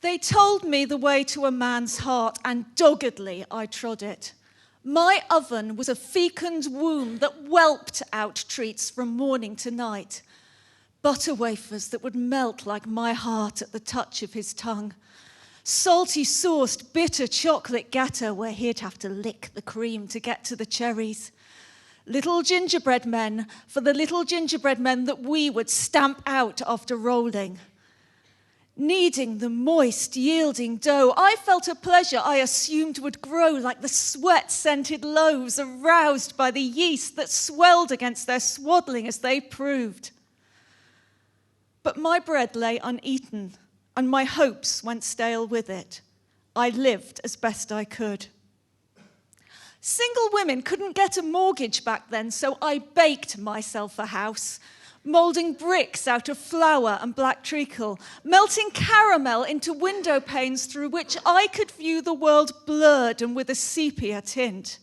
They told me the way to a man's heart, and doggedly I trod it. My oven was a fecund womb that whelped out treats from morning to night. Butter wafers that would melt like my heart at the touch of his tongue. Salty sauced bitter chocolate gateau where he'd have to lick the cream to get to the cherries. Little gingerbread men for the little gingerbread men that we would stamp out after rolling. Kneading the moist, yielding dough, I felt a pleasure I assumed would grow like the sweat-scented loaves aroused by the yeast that swelled against their swaddling as they proved. But my bread lay uneaten, and my hopes went stale with it. I lived as best I could. Single women couldn't get a mortgage back then, so I baked myself a house, moulding bricks out of flour and black treacle, melting caramel into window panes through which I could view the world blurred and with a sepia tint.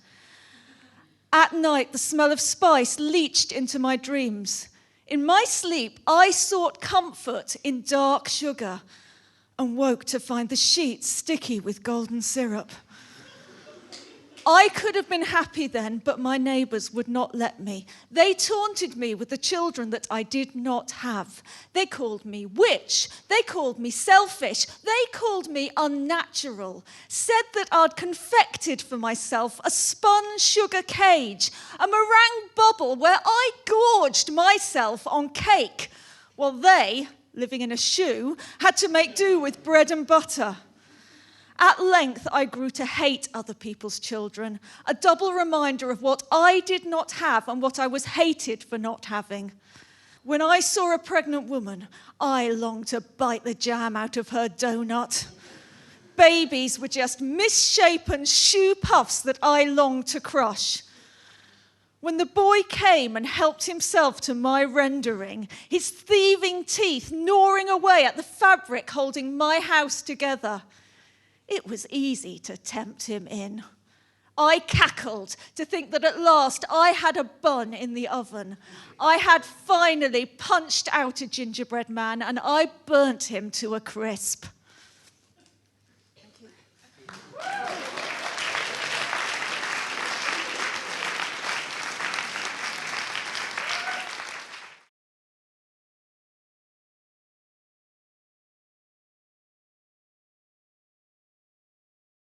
At night, the smell of spice leached into my dreams. In my sleep, I sought comfort in dark sugar and woke to find the sheets sticky with golden syrup. I could have been happy then, but my neighbours would not let me. They taunted me with the children that I did not have. They called me witch. They called me selfish. They called me unnatural. Said that I'd confected for myself a spun sugar cage, a meringue bubble where I gorged myself on cake, while they, living in a shoe, had to make do with bread and butter. At length, I grew to hate other people's children, a double reminder of what I did not have and what I was hated for not having. When I saw a pregnant woman, I longed to bite the jam out of her donut. Babies were just misshapen shoe puffs that I longed to crush. When the boy came and helped himself to my rendering, his thieving teeth gnawing away at the fabric holding my house together, it was easy to tempt him in. I cackled to think that at last I had a bun in the oven. I had finally punched out a gingerbread man and I burnt him to a crisp. Thank you.